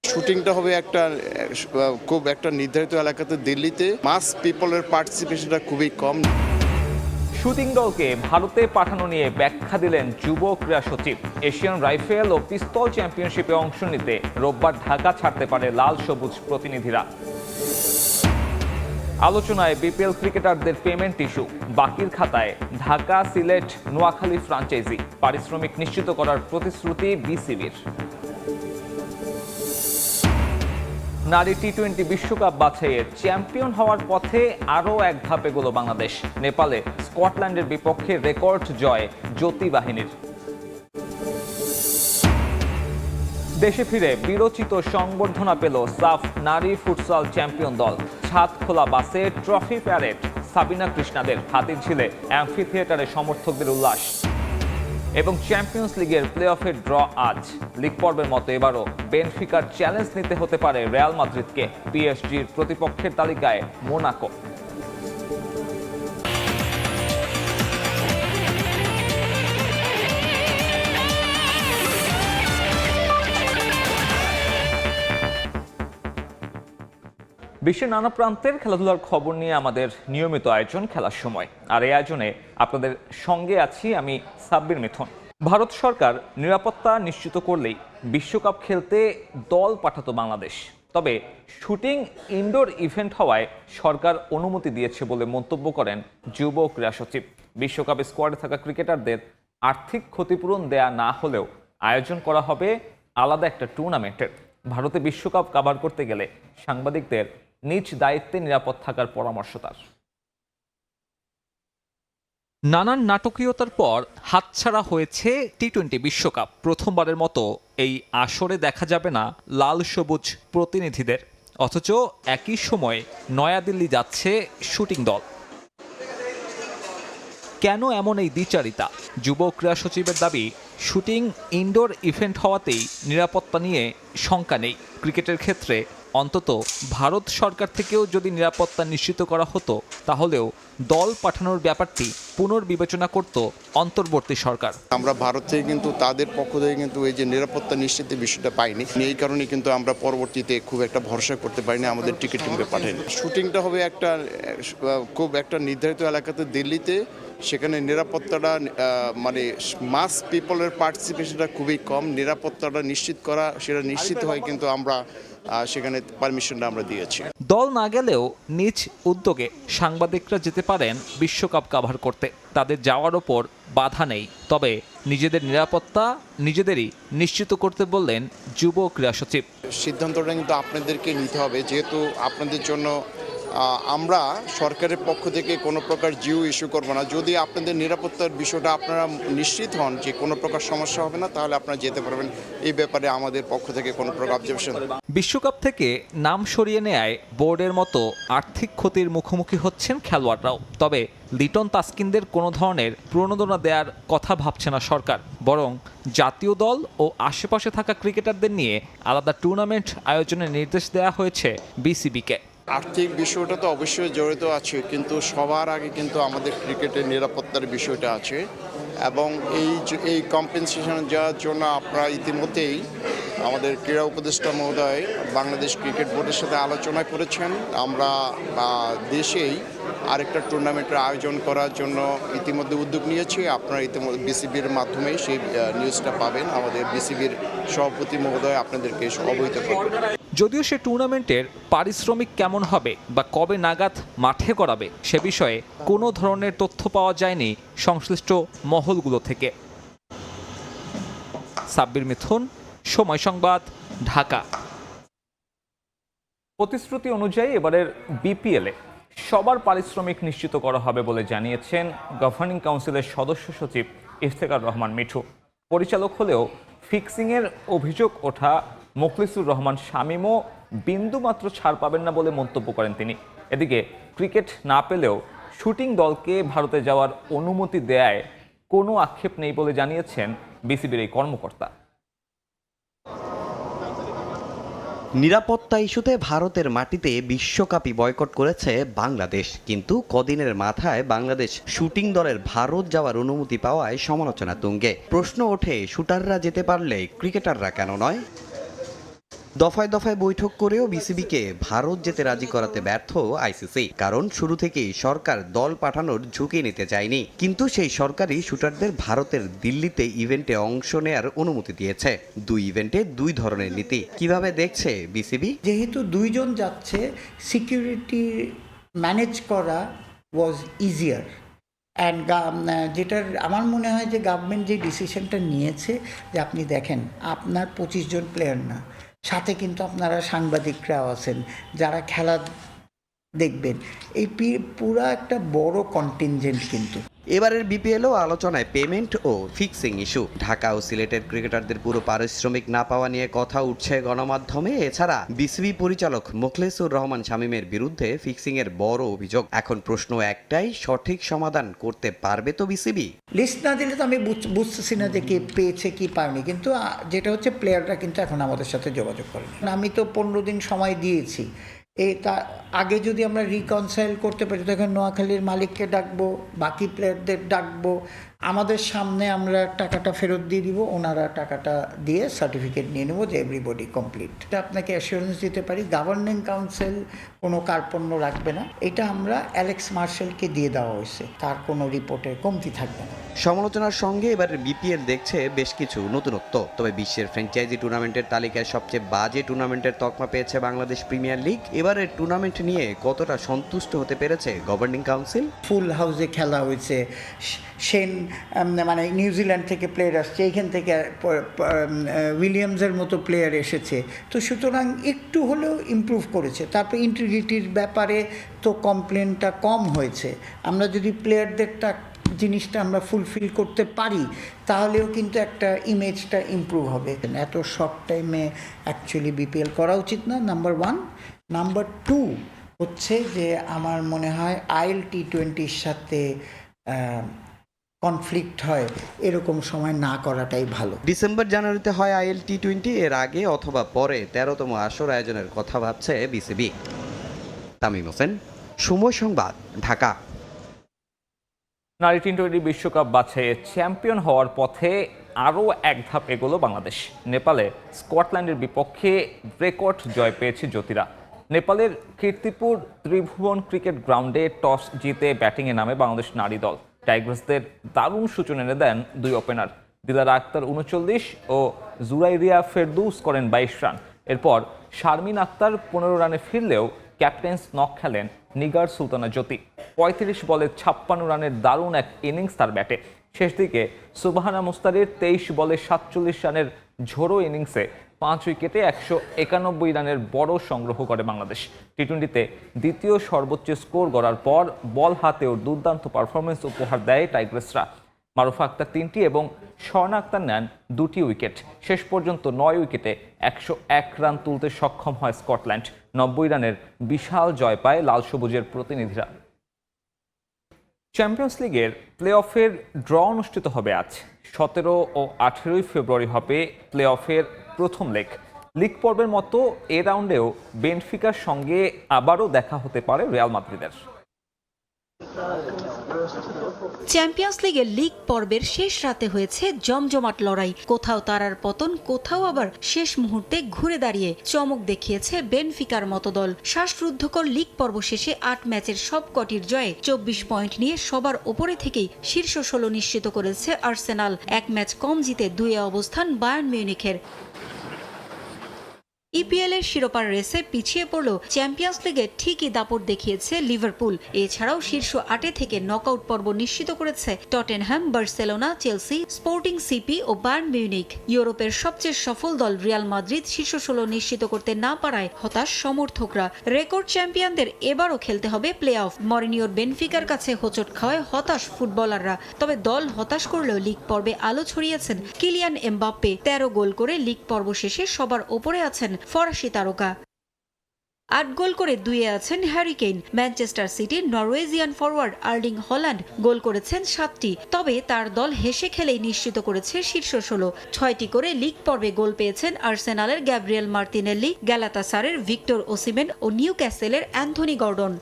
শুটিংটা হবে খুব একটা নির্ধারিত এলাকাতে, দিল্লিতে মাস পিপলের পার্টিসিপেশনটা খুবই কম। শুটিং দলকে ভারতে পাঠানো নিয়ে ব্যাখ্যা দিলেন যুব ক্রীড়া সচিব। এশিয়ান রাইফেল ও পিস্তল চ্যাম্পিয়নশিপে অংশ নিতে রোববার ঢাকা ছাড়তে পারে লাল সবুজ প্রতিনিধিরা। আলোচনায় বিপিএল ক্রিকেটারদের পেমেন্ট ইস্যু, বাকির খাতায় ঢাকা, সিলেট, নোয়াখালী ফ্রাঞ্চাইজি, পারিশ্রমিক নিশ্চিত করার প্রতিশ্রুতি বিসিবির। নারী টি-20 বিশ্বকাপ বাছাইয়ে চ্যাম্পিয়ন হওয়ার পথে আরও এক ধাপ এগোলো বাংলাদেশ। নেপালে স্কটল্যান্ডের বিপক্ষে রেকর্ড জয় জ্যোতি বাহিনীর। দেশে ফিরে বিরচিত সংবর্ধনা পেল সাফ নারী ফুটসাল চ্যাম্পিয়ন দল। ছাদ খোলা বাসে ট্রফি প্যারেড, সাবিনা কৃষ্ণাদের হাতিরঝিলে অ্যাম্ফি থিয়েটারে সমর্থকদের উল্লাস। এবং চ্যাম্পিয়ন্স লিগের প্লে অফের ড্র আজ। লিগ পর্বের মতো এবারও বেনফিকার চ্যালেঞ্জ নিতে হতে পারে রিয়াল মাদ্রিদকে। পিএসজির প্রতিপক্ষের তালিকায় মোনাকো। বিশ্বের নানা প্রান্তের খেলাধুলার খবর নিয়ে আমাদের নিয়মিত আয়োজন খেলার সময়। আর এই আয়োজনে আপনাদের সঙ্গে আছি আমি সাব্বির মিথুন। ভারত সরকার নিরাপত্তা নিশ্চিত করলেই বিশ্বকাপ খেলতে দল পাঠাতো বাংলাদেশ। তবে শুটিং ইনডোর ইভেন্ট হওয়ায় সরকার অনুমতি দিয়েছে বলে মন্তব্য করেন যুব ক্রীড়া সচিব। বিশ্বকাপে স্কোয়াডে থাকা ক্রিকেটারদের আর্থিক ক্ষতিপূরণ দেয়া না হলেও আয়োজন করা হবে আলাদা একটা টুর্নামেন্টের। ভারতে বিশ্বকাপ কাভার করতে গেলে সাংবাদিকদের নিজ দায়িত্বে নিরাপদ থাকার পরামর্শ তার। নানান নাটকীয়তার পর হাতছাড়া হয়েছে টি-20 বিশ্বকাপ। প্রথমবারের মতো এই আসরে দেখা যাবে না লাল সবুজ প্রতিনিধিদের, অথচ একই সময়ে নয়াদিল্লি যাচ্ছে শুটিং দল। কেন এমন এই দ্বিচারিতা? যুব ক্রীড়া সচিবের দাবি, শুটিং ইনডোর ইভেন্ট হওয়াতেই নিরাপত্তা নিয়ে শঙ্কা নেই। ক্রিকেটের ক্ষেত্রে অন্তত ভারত সরকার থেকেও যদি নিরাপত্তা নিশ্চিত করা হতো, তাহলেও দল পাঠানোর ব্যাপারটি পুনর্বিবেচনা করত অন্তর্বর্তী সরকার। আমরা ভারত থেকে কিন্তু তাদের পক্ষ থেকে কিন্তু এই যে নিরাপত্তা নিশ্চিতের বিষয়টা পাইনি। এই কারণে কিন্তু আমরা পরবর্তীতে খুব একটা ভরসা করতে পারিনি, আমাদের টিকিট টিমকে পাঠাইনি। শুটিংটা হবে খুব একটা নির্ধারিত এলাকাতে, দিল্লিতে। সেখানে নিরাপত্তাটা মানে মাস পিপলের পার্টিসিপেশনটা খুবই কম। নিরাপত্তাটা সেটা নিশ্চিত হয়, কিন্তু আমরা সেখানে পারমিশনটা আমরা দিয়েছি। দল না গেলেও নিজ উদ্যোগে সাংবাদিকরা যেতে পারেন বিশ্বকাপ কাভার করতে। তাদের যাওয়ার ওপর বাধা নেই, তবে নিজেদের নিরাপত্তা নিজেদেরই নিশ্চিত করতে বললেন যুব ক্রীড়া সচিব। সিদ্ধান্তটা কিন্তু আপনাদেরকে নিতে হবে, যেহেতু আপনাদের জন্য আমরা সরকারের পক্ষ থেকে কোনো প্রকার জিও ইস্যু করবো না। যদি আপনাদের নিরাপত্তার বিষয়টা আপনারা নিশ্চিত হন যে কোনো প্রকার সমস্যা হবে না, তাহলে আপনারা যেতে পারবেন। এই ব্যাপারে আমাদের পক্ষ থেকে কোনো প্রকার অবজেকশন। বিশ্বকাপ থেকে নাম সরিয়ে নেয় বোর্ডের মতো আর্থিক ক্ষতির মুখোমুখি হচ্ছেন খেলোয়াড়রাও। তবে লিটন তাসকিনদের কোনো ধরনের প্রণোদনা দেওয়ার কথা ভাবছে না সরকার, বরং জাতীয় দল ও আশেপাশে থাকা ক্রিকেটারদের নিয়ে আলাদা টুর্নামেন্ট আয়োজনের নির্দেশ দেওয়া হয়েছে বিসিবিকে। আর্থিক বিষয়টা তো অবশ্যই জড়িত আছে, কিন্তু সবার আগে কিন্তু আমাদের ক্রিকেটের নিরাপত্তার বিষয়টা আছে। এবং এই কম্পেনসেশন যাওয়ার জন্য আপনারা ইতিমধ্যেই আমাদের ক্রীড়া উপদেষ্টা মহোদয় বাংলাদেশ ক্রিকেট বোর্ডের সাথে আলোচনা করেছেন। আমরা দেশেই আরেকটা টুর্নামেন্টের আয়োজন করার জন্য ইতিমধ্যে উদ্যোগ নিয়েছি। আপনারা ইতিমধ্যে বিসিবির মাধ্যমেই সেই নিউজটা পাবেন। আমাদের বিসিবির সভাপতি মহোদয় আপনাদেরকে অবহিত করবেন। যদিও সে টুর্নামেন্টের পারিশ্রমিক কেমন হবে বা কবে নাগাদ মাঠে করাবে, সে বিষয়ে কোনো ধরনের তথ্য পাওয়া যায়নি সংশ্লিষ্ট মহলগুলো থেকে। সাব্বির মিথুন, সময় সংবাদ, ঢাকা। প্রতিশ্রুতি অনুযায়ী এবারের বিপিএলে সবার পারিশ্রমিক নিশ্চিত করা হবে বলে জানিয়েছেন গভর্নিং কাউন্সিলের সদস্য সচিব ইফতেখার রহমান মিঠু। পরিচালক হলেও ফিক্সিংয়ের অভিযোগ ওঠা মোখলিসুর রহমান শামীমও বিন্দুমাত্র ছাড় পাবেন না বলে মন্তব্য করেন তিনি। এদিকে ক্রিকেট না পেলেও শুটিং দলকে ভারতে যাওয়ার অনুমতি দেয়ায় কোনো আক্ষেপ নেই বলে জানিয়েছেন বিসিবির এই কর্মকর্তা। নিরাপত্তা ইস্যুতে ভারতের মাটিতে বিশ্বকাপই বয়কট করেছে বাংলাদেশ, কিন্তু কদিনের মাথায় বাংলাদেশ শুটিং দলের ভারত যাওয়ার অনুমতি পাওয়ায় সমালোচনা তুঙ্গে। প্রশ্ন ওঠে, শুটাররা যেতে পারলে ক্রিকেটাররা কেন নয়? দফায় দফায় বৈঠক করেও বিসিবিকে ভারত যেতে রাজি করাতে ব্যর্থ আইসিসি, কারণ শুরু থেকেই সরকার দল পাঠানোর ঝুঁকি নিতে চায়নি। কিন্তু সেই সরকারই শুটারদের ভারতের দিল্লিতে ইভেন্টে অংশ নেয়ার অনুমতি দিয়েছে। দুই ইভেন্টে দুই ধরনের নীতি। কিভাবে দেখছে বিসিবি? যেহেতু দুইজন যাচ্ছে, সিকিউরিটি ম্যানেজ করা ওয়াজ ইজিয়ার অ্যান্ড যেটার আমার মনে হয় যে গভর্নমেন্ট যে ডিসিশনটা নিয়েছে, যে আপনি দেখেন আপনার 25 জন প্লেয়ার না, সাথে কিন্তু আপনারা সাংবাদিকরাও আছেন যারা খেলা দেখবেন, এই পুরা একটা বড় কন্টিনজেন্ট কিন্তু। এবারের বিপিএলও আলোচনায় পেমেন্ট ও ফিক্সিং ইস্যু। ঢাকা ও সিলেটের ক্রিকেটারদের পুরো পারিশ্রমিক না পাওয়া নিয়ে কথা উঠছে গণমাধ্যমে। এছাড়া বিসিবি পরিচালক মোখলেসুর রহমান শামীমের বিরুদ্ধে ফিক্সিং এর বড় অভিযোগ। এখন প্রশ্ন একটাই, সঠিক সমাধান করতে পারবে তো বিসিবি? লিস্ট না দিলে তো আমি বুঝতেছি না যে কে পেয়েছে কি পায়নি, কিন্তু যেটা হচ্ছে প্লেয়াররা কিন্তু এখন আমাদের সাথে যোগাযোগ করেন। আমি তো 15 দিন সময় দিয়েছি। তা আগে যদি আমরা রিকনসাইল করতে পারি, তখন নোয়াখালীর মালিককে ডাকবো, বাকি প্লেয়ারদের ডাকবো, আমাদের সামনে আমরা টাকাটা ফেরত দিয়ে দিব, ওনারা টাকাটা দিয়ে সার্টিফিকেট নিয়ে নেবো যে এভরিবডি কমপ্লিট। এটা আপনাকে অ্যাসিওরেন্স দিতে পারি, গভর্নিং কাউন্সিল কোনো কার্পণ্য রাখবে না। এটা আমরা অ্যালেক্স মার্শালকে দিয়ে দেওয়া হয়েছে, তার কোনো রিপোর্টের কমতি থাকবে না। সমালোচনার সঙ্গে এবারের বিপিএল দেখছে বেশ কিছু নতুনত্ব। তবে বিশ্বের ফ্র্যাঞ্চাইজি টুর্নামেন্টের তালিকায় সবচেয়ে বাজে টুর্নামেন্টের তকমা পেয়েছে বাংলাদেশ প্রিমিয়ার লিগ। এবারের টুর্নামেন্ট নিয়ে কতটা সন্তুষ্ট হতে পেরেছে গভর্নিং কাউন্সিল? ফুল হাউসে খেলা হয়েছে, সেন মানে নিউজিল্যান্ড থেকে প্লেয়ার আসছে, এইখান থেকে উইলিয়ামসের মতো প্লেয়ার এসেছে, তো সুতরাং একটু হলেও ইমপ্রুভ করেছে। তারপরে ইন্টিগ্রিটির ব্যাপারে তো কমপ্লেনটা কম হয়েছে। আমরা যদি প্লেয়ারদেরটা জিনিসটা আমরা ফুলফিল করতে পারি, তাহলেও কিন্তু একটা ইমেজটা ইমপ্রুভ হবে। এত শর্ট টাইমে অ্যাকচুয়ালি বিপিএল করা উচিত না, নাম্বার 1। নাম্বার 2 হচ্ছে যে আমার মনে হয় আইএল টি20-র সাথে কনফ্লিক্ট হয়, এরকম সময় না করাটাই ভালো। ডিসেম্বর জানুয়ারিতে হয় আইএল টি20, এর আগে অথবা পরে 13তম আসর আয়োজনের কথা ভাবছে বিসিবি। তামিম হোসেন, সময় সংবাদ, ঢাকা। নারী টি20 বিশ্বকাপ বাছাইয়ে চ্যাম্পিয়ন হওয়ার পথে আরও এক ধাপ এগোলো বাংলাদেশ। নেপালে স্কটল্যান্ডের বিপক্ষে রেকর্ড জয় পেয়েছে জ্যোতিরা। নেপালের কীর্তিপুর ত্রিভুবন ক্রিকেট গ্রাউন্ডে টস জিতে ব্যাটিংয়ে নামে বাংলাদেশ নারী দল। টাইগ্রাসদের দারুণ সূচনা এনে দেন দুই ওপেনার। দিলারা আক্তার 39 ও জুরাইরিয়া ফেরদৌস করেন 22 রান। এরপর শারমিন আক্তার 15 রানে ফিরলেও ক্যাপ্টেন্স নক খেলেন নিগার সুলতানা জ্যোতি। 35 বলে 56 রানের দারুণ এক ইনিংস তার ব্যাটে। শেষ দিকে সুবহানা মুস্তারির 23 বলে 47 রানের ঝোড়ো ইনিংসে 5 উইকেটে 191 রানের বড় সংগ্রহ করে বাংলাদেশ। টি20তে দ্বিতীয় সর্বোচ্চ স্কোর গড়ার পর বল হাতেও দুর্দান্ত পারফরমেন্স উপহার দেয় টাইগ্রাসরা। মারুফা আক্তার 3টি এবং স্বর্ণা আক্তার নেন 2টি উইকেট। শেষ পর্যন্ত 9 উইকেটে 101 রান তুলতে সক্ষম হয় স্কটল্যান্ড। 90 রানের বিশাল জয় পায় লাল সবুজের প্রতিনিধিরা। চ্যাম্পিয়ন্স লিগের প্লে অফের ড্র অনুষ্ঠিত হবে আজ। 17 ও 18 ফেব্রুয়ারি হবে প্লে অফের প্রথম লিগ পর্বের মতো এ রাউন্ডেও বেনফিকার সঙ্গে আবারও দেখা হতে পারে রিয়াল মাদ্রিদের। চ্যাম্পিয়ন্স লিগের লিগ পর্বের শেষ রাতে হয়েছে জমজমাট লড়াই। কোথাও তারার পতন, কোথাও আবার শেষ মুহূর্তে ঘুরে দাঁড়িয়ে চমক দেখিয়েছে বেনফিকার মতো দল। শ্বাসরুদ্ধকর লিগ পর্ব শেষে 8 ম্যাচের সবকটির জয়ে 24 পয়েন্ট নিয়ে সবার ওপরে থেকেই শীর্ষ 16 নিশ্চিত করেছে আর্সেনাল। 1 ম্যাচ কম জিতে 2-এ অবস্থান বায়ার্ন মিউনিখের। ইপিএল এর শিরোপার রেসে পিছিয়ে পড়লেও চ্যাম্পিয়ন্স লিগে ঠিকই দাপট দেখিয়েছে লিভারপুল। এছাড়াও শীর্ষ 8 থেকে নকআউট পর্ব নিশ্চিত করেছে Tottenham, Barcelona, Chelsea, Sporting CP ও বায়ার্ন মিউনিখ। ইউরোপের সবচেয়ে সফল দল রিয়াল মাদ্রিদ শীর্ষ 16 নিশ্চিত করতে না পারায় হতাশ সমর্থকরা। রেকর্ড চ্যাম্পিয়নদের এবারও খেলতে হবে প্লে অফ। মরিনিওর বেনফিকার কাছে হোঁচট খাওয়ায় হতাশ ফুটবলাররা। তবে দল হতাশ করলেও লিগ পর্বে আলো ছড়িয়েছেন কিলিয়ান এমবাপ্পে। 13 গোল করে লিগ পর্ব শেষে সবার ওপরে আছেন ফরাসি তারকা। 8 গোল করে 2-এ আছেন হ্যারি কেইন। ম্যানচেস্টার সিটির নরওয়েজিয়ান ফরওয়ার্ড আর্লিং হল্যান্ড গোল করেছেন 7টি। তবে তার দল হেসে খেলেই নিশ্চিত করেছে শীর্ষ 16। 6টি করে লিগ পর্বে গোল পেয়েছেন আর্সেনালের গ্যাব্রিয়েল মার্তিনেল্লি, গ্যালাতাসারের ভিক্টর ওসিমেন ও নিউক্যাসেলের অ্যান্থনি গর্ডন।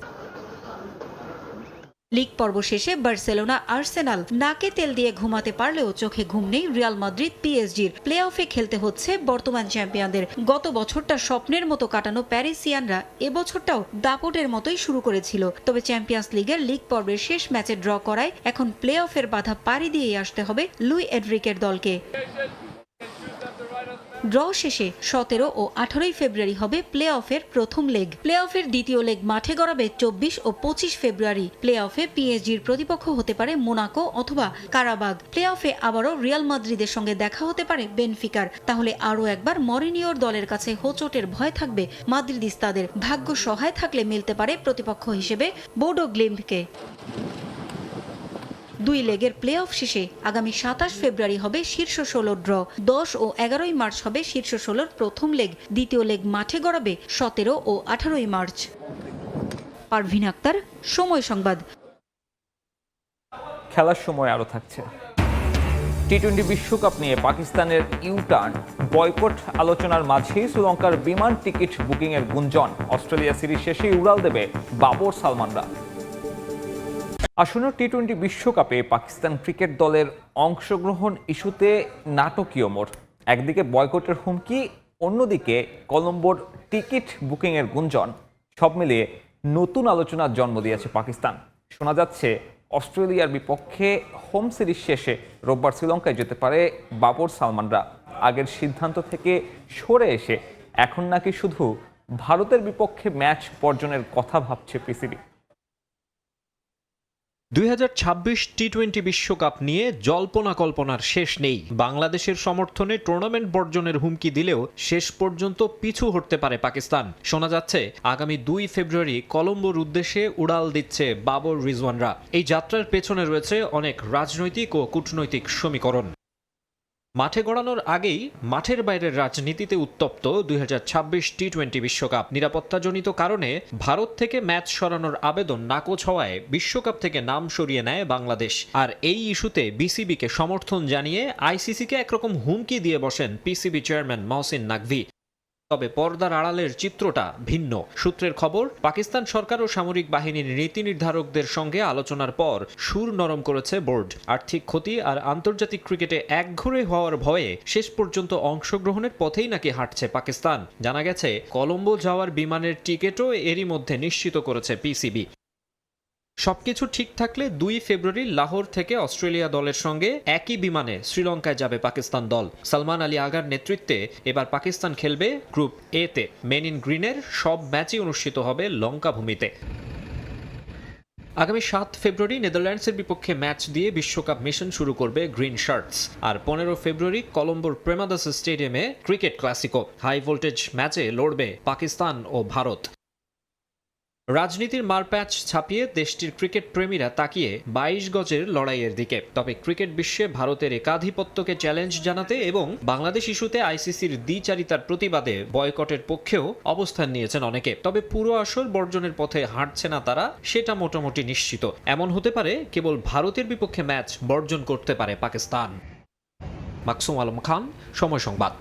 লিগ পর্ব শেষে বার্সেলোনা আর্সেনাল নাকে তেল দিয়ে ঘুমাতে পারলেও চোখে ঘুম নেই রিয়াল মাদ্রিদ পিএসজির। প্লে অফে খেলতে হচ্ছে বর্তমান চ্যাম্পিয়নদের। গত বছরটা স্বপ্নের মতো কাটানো প্যারিসিয়ানরা এবছরটাও দাপটের মতোই শুরু করেছিল। তবে চ্যাম্পিয়ন্স লিগের লিগ পর্বের শেষ ম্যাচে ড্র করায় এখন প্লে অফের বাধা পাড়ি দিয়েই আসতে হবে লুই এনরিকের দলকে। ড্র শেষে 17 ও 18 ফেব্রুয়ারি হবে প্লে অফের প্রথম লেগ। প্লে অফের দ্বিতীয় লেগ মাঠে গড়াবে 24 ও 25 ফেব্রুয়ারি। প্লে অফে পিএসজির প্রতিপক্ষ হতে পারে মোনাকো অথবা কারাবাগ। প্লে অফে আবারও রিয়াল মাদ্রিদের সঙ্গে দেখা হতে পারে বেনফিকার। তাহলে আরও একবার মরিনিওর দলের কাছে হোঁচটের ভয় থাকবে মাদ্রিদিস্তাদের। ভাগ্য সহায় থাকলে মিলতে পারে প্রতিপক্ষ হিসেবে বোডো গ্লিম্টকে। 2 লেগের প্লে অফ শেষে আগামী 27 ফেব্রুয়ারি হবে শীর্ষ 16 ড্র। 10 ও 11 মার্চ হবে শীর্ষ 16 প্রথম লেগ। দ্বিতীয় লেগ মাঠে গড়াবে 17 ও 18 মার্চ। পারভিন আক্তার, সময় সংবাদ। খেলার সময় আরও থাকছে। টি-20 বিশ্বকাপ নিয়ে পাকিস্তানের ইউটার্ন, বয়কট আলোচনার মাঝেই শ্রীলঙ্কার বিমান টিকিট বুকিংয়ের গুঞ্জন। অস্ট্রেলিয়া সিরিজ শেষেই উড়াল দেবে বাবর সালমানরা। আসন্ন টি-20 বিশ্বকাপে পাকিস্তান ক্রিকেট দলের অংশগ্রহণ ইস্যুতে নাটকীয় মোড়। একদিকে বয়কটের হুমকি, অন্যদিকে কলম্বোর টিকিট বুকিংয়ের গুঞ্জন। সব মিলিয়ে নতুন আলোচনার জন্ম দিয়েছে পাকিস্তান। শোনা যাচ্ছে অস্ট্রেলিয়ার বিপক্ষে হোম সিরিজ শেষে রোববার শ্রীলঙ্কায় যেতে পারে বাবর সালমানরা। আগের সিদ্ধান্ত থেকে সরে এসে এখন নাকি শুধু ভারতের বিপক্ষে ম্যাচ বর্জনের কথা ভাবছে পিসিবি। 2026 টি-20 বিশ্বকাপ নিয়ে জল্পনা কল্পনার শেষ নেই। বাংলাদেশের সমর্থনে টুর্নামেন্ট বর্জনের হুমকি দিলেও শেষ পর্যন্ত পিছু হটতে পারে পাকিস্তান। শোনা যাচ্ছে আগামী 2 ফেব্রুয়ারি কলম্বোর উদ্দেশ্যে উড়াল দিচ্ছে বাবর রিজওয়ানরা। এই যাত্রার পেছনে রয়েছে অনেক রাজনৈতিক ও কূটনৈতিক সমীকরণ। মাঠে গড়ানোর আগেই মাঠের বাইরের রাজনীতিতে উত্তপ্ত 2026 টি-20 বিশ্বকাপ। নিরাপত্তাজনিত কারণে ভারত থেকে ম্যাচ সরানোর আবেদন নাকচ হওয়ায় বিশ্বকাপ থেকে নাম সরিয়ে নেয় বাংলাদেশ। আর এই ইস্যুতে বিসিবিকে সমর্থন জানিয়ে আইসিসিকে একরকম হুমকি দিয়ে বসেন পিসিবি চেয়ারম্যান মহসিন নাকভি। তবে পর্দার আড়ালের চিত্রটা ভিন্ন। সূত্রের খবর, পাকিস্তান সরকার ও সামরিক বাহিনীর নীতি নির্ধারকদের সঙ্গে আলোচনার পর সুর নরম করেছে বোর্ড। আর্থিক ক্ষতি আর আন্তর্জাতিক ক্রিকেটে একঘরে হওয়ার ভয়ে শেষ পর্যন্ত অংশগ্রহণের পথেই নাকি হাঁটছে পাকিস্তান। জানা গেছে কলম্বো যাওয়ার বিমানের টিকিটও এরই মধ্যে নিশ্চিত করেছে পিসিবি। সবকিছু ঠিক থাকলে 2 ফেব্রুয়ারি লাহোর থেকে অস্ট্রেলিয়া দলের সঙ্গে একই বিমানে শ্রীলঙ্কায় যাবে পাকিস্তান দল। সালমান আলী আগার নেতৃত্বে এবার পাকিস্তান খেলবে গ্রুপ এ তে। মেন ইন গ্রিনের সব ম্যাচই অনুষ্ঠিত হবে লঙ্কা ভূমিতে। আগামী 7 ফেব্রুয়ারি নেদারল্যান্ডসের বিপক্ষে ম্যাচ দিয়ে বিশ্বকাপ মিশন শুরু করবে গ্রিন শার্টস। আর 15 ফেব্রুয়ারি কলম্বোর প্রেমাদাস স্টেডিয়ামে ক্রিকেট ক্লাসিকো। হাই ভোল্টেজ ম্যাচে লড়বে পাকিস্তান ও ভারত। রাজনীতির মারপ্যাচ ছাপিয়ে দেশটির ক্রিকেট প্রেমীরা তাকিয়ে 22 গজের লড়াইয়ের দিকে। তবে ক্রিকেট বিশ্বে ভারতের একাধিপত্যকে চ্যালেঞ্জ জানাতে এবং বাংলাদেশ ইস্যুতে আইসিসির দ্বিচারিতার প্রতিবাদে বয়কটের পক্ষেও অবস্থান নিয়েছেন অনেকে। তবে পুরো আসর বর্জনের পথে হাঁটছে না তারা, সেটা মোটামুটি নিশ্চিত। এমন হতে পারে কেবল ভারতের বিপক্ষে ম্যাচ বর্জন করতে পারে পাকিস্তান। মাকসুম আলম খান, সময় সংবাদ।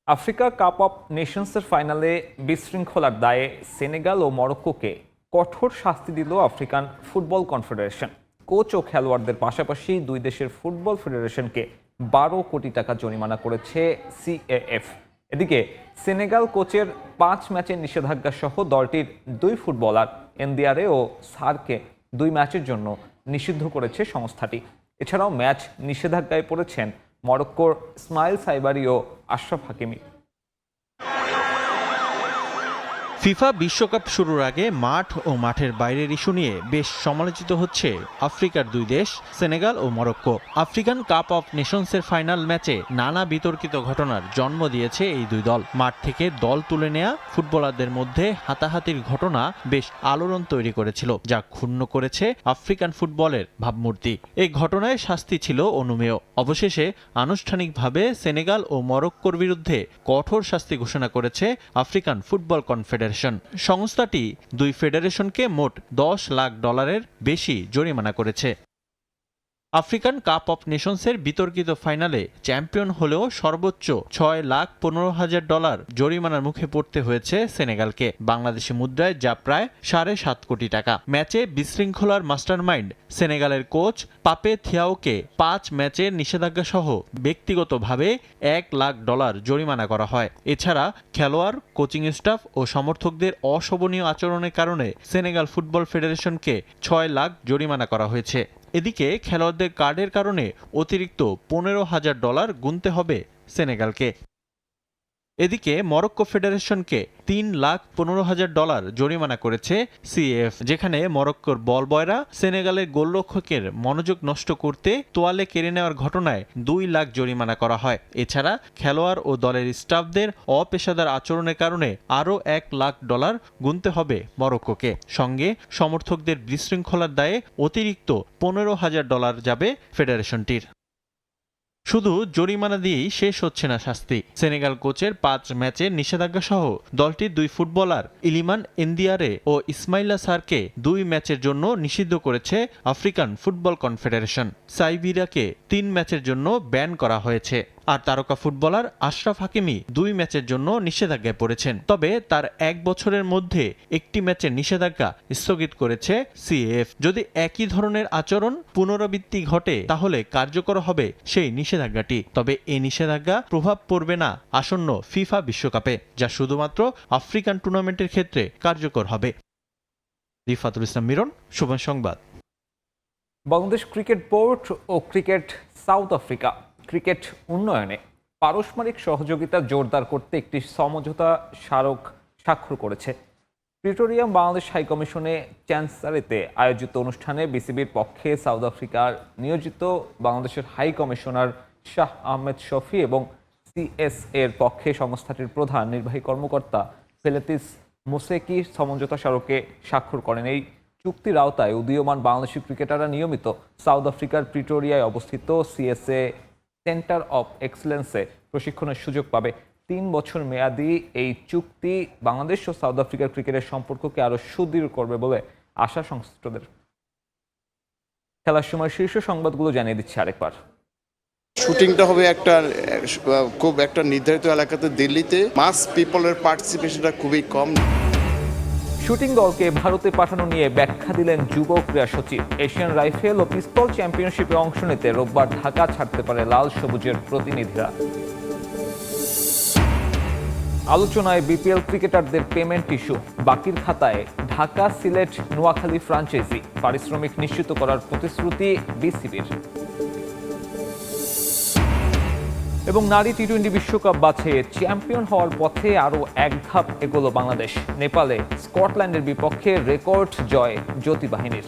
আফ্রিকা কাপ অফ নেশনসের ফাইনালে বিশৃঙ্খলার দায়ে সেনেগাল ও মরক্কোকে কঠোর শাস্তি দিল আফ্রিকান ফুটবল কনফেডারেশন। কোচ ও খেলোয়াড়দের পাশাপাশি দুই দেশের ফুটবল ফেডারেশনকে 12 কোটি টাকা জরিমানা করেছে সিএএফ। এদিকে সেনেগাল কোচের 5 ম্যাচের নিষেধাজ্ঞা সহ দলটির 2 ফুটবলার এনদিয়ারে ও সারকে 2 ম্যাচের জন্য নিষিদ্ধ করেছে সংস্থাটি। এছাড়াও ম্যাচ নিষেধাজ্ঞায় পড়েছেন মরক্কোর ইসমাইল সাইবারি ও আশরাফ হাকিমি। ফিফা বিশ্বকাপ শুরুর আগে মাঠ ও মাঠের বাইরের ইস্যু নিয়ে বেশ সমালোচিত হচ্ছে আফ্রিকার দুই দেশ সেনেগাল ও মরক্কো। আফ্রিকান কাপ অফ নেশনসের ফাইনাল ম্যাচে নানা বিতর্কিত ঘটনার জন্ম দিয়েছে এই দুই দল। মাঠ থেকে দল তুলে নেয়া ফুটবলারদের মধ্যে হাতাহাতির ঘটনা বেশ আলোড়ন তৈরি করেছিল, যা ক্ষুণ্ণ করেছে আফ্রিকান ফুটবলের ভাবমূর্তি। এই ঘটনায় শাস্তি ছিল অনুমেয়। অবশেষে আনুষ্ঠানিকভাবে সেনেগাল ও মরক্কোর বিরুদ্ধে কঠোর শাস্তি ঘোষণা করেছে আফ্রিকান ফুটবল কনফেডারেশন। সংস্থাটি দুই ফেডারেশনকে মোট $10 লাখ বেশি জরিমানা করেছে। আফ্রিকান কাপ অফ নেশনসের বিতর্কিত ফাইনালে চ্যাম্পিয়ন হলেও সর্বোচ্চ $6,15,000 জরিমানার মুখে পড়তে হয়েছে সেনেগালকে, বাংলাদেশি মুদ্রায় যা প্রায় 7.5 কোটি টাকা। ম্যাচে বিশৃঙ্খলার মাস্টারমাইন্ড সেনেগালের কোচ পাপে থিয়াওকে 5 ম্যাচের নিষেধাজ্ঞা সহ ব্যক্তিগতভাবে $1,00,000 জরিমানা করা হয়। এছাড়া খেলোয়াড়, কোচিং স্টাফ ও সমর্থকদের অশোভনীয় আচরণের কারণে সেনেগাল ফুটবল ফেডারেশনকে $6 লাখ জরিমানা করা হয়েছে। এদিকে খেলোয়াড়দের কার্ডের কারণে অতিরিক্ত $15,000 গুনতে হবে সেনেগালকে। এদিকে মরক্কো ফেডারেশনকে $3,15,000 জরিমানা করেছে সিএফ, যেখানে মরক্কোর বল বয়রা সেনেগালের গোলরক্ষকের মনোযোগ নষ্ট করতে তোয়ালে কেড়ে নেওয়ার ঘটনায় $2 লাখ জরিমানা করা হয়। এছাড়া খেলোয়াড় ও দলের স্টাফদের অপেশাদার আচরণের কারণে আরও $1 লাখ গুনতে হবে মরক্কোকে। সঙ্গে সমর্থকদের বিশৃঙ্খলার দায়ে অতিরিক্ত $15,000 যাবে ফেডারেশনটির। শুধু জরিমানা দিয়েই শেষ হচ্ছে না শাস্তি। সেনেগাল কোচের 5 ম্যাচের নিষেধাজ্ঞা সহ দলটির 2 ফুটবলার ইলিমান এন্দিয়ারে ও ইসমাইলা সারকে 2 ম্যাচের জন্য নিষিদ্ধ করেছে আফ্রিকান ফুটবল কনফেডারেশন। সাইবিরাকে 3 ম্যাচের জন্য ব্যান করা হয়েছে। আর তারকা ফুটবলার আশরাফ হাকিমি 2 ম্যাচের জন্য নিষেধাজ্ঞায় পড়েছেন। তবে তার 1 বছরের মধ্যে একটি ম্যাচের নিষেধাজ্ঞা স্থগিত করেছে সিএফ। যদি একই ধরনের আচরণ পুনরাবৃত্তি ঘটে তাহলে কার্যকর হবে সেই নিষেধাজ্ঞাটি। তবে এই নিষেধাজ্ঞা প্রভাব পড়বে না আসন্ন ফিফা বিশ্বকাপে, যা শুধুমাত্র আফ্রিকান টুর্নামেন্টের ক্ষেত্রে কার্যকর হবে। রিফাতুল ইসলাম মিরন, সময় সংবাদ। বাংলাদেশ ক্রিকেট বোর্ড ও ক্রিকেট সাউথ আফ্রিকা ক্রিকেট উন্নয়নে পারস্পরিক সহযোগিতা জোরদার করতে একটি সমঝোতা স্মারক স্বাক্ষর করেছে। প্রিটোরিয়াম বাংলাদেশ হাইকমিশনে চ্যান্সারিতে আয়োজিত অনুষ্ঠানে বিসিবির পক্ষে সাউথ আফ্রিকার নিয়োজিত বাংলাদেশের হাই কমিশনার শাহ আহমেদ শফি এবং সিএস এর পক্ষে সংস্থাটির প্রধান নির্বাহী কর্মকর্তা ফেলেতিস মুসেকি সমঝোতা স্মারকে স্বাক্ষর করেন। এই চুক্তির আওতায় উদীয়মান বাংলাদেশি ক্রিকেটাররা নিয়মিত সাউথ আফ্রিকার প্রিটোরিয়ায় অবস্থিত সিএসএ সেন্টার অফ এক্সেলেন্সে প্রশিক্ষণের সুযোগ পাবে। 3 বছর মেয়াদী এই চুক্তি বাংলাদেশ ও সাউথ আফ্রিকার ক্রিকেটের সম্পর্ককে আরও সুদৃঢ় করবে বলে আশা সংশ্লিষ্টদের। খেলার সময় শীর্ষ সংবাদগুলো জানিয়ে দিচ্ছে আরেকবার। শুটিংটা হবে খুব একটা নির্ধারিত এলাকাতে, দিল্লিতে। মাস পিপলের পার্টিসিপেশনটা খুবই কম। শুটিং দলকে ভারতে পাঠানো নিয়ে ব্যাখ্যা দিলেন যুব ক্রীড়া সচিব। এশিয়ান রাইফেল ও পিস্তল চ্যাম্পিয়নশিপে অংশ নিতে রোববার ঢাকা ছাড়তে পারে লাল সবুজের প্রতিনিধিরা। আলোচনায় বিপিএল ক্রিকেটারদের পেমেন্ট ইস্যু। বাকির খাতায় ঢাকা, সিলেট, নোয়াখালী ফ্রাঞ্চাইজি। পারিশ্রমিক নিশ্চিত করার প্রতিশ্রুতি বিসিবির। এবং নারী টি-20 বিশ্বকাপ বাছাইয়ে চ্যাম্পিয়ন হওয়ার পথে আরও এক ধাপ এগোলো বাংলাদেশ। নেপালে স্কটল্যান্ডের বিপক্ষে রেকর্ড জয় জ্যোতি বাহিনীর।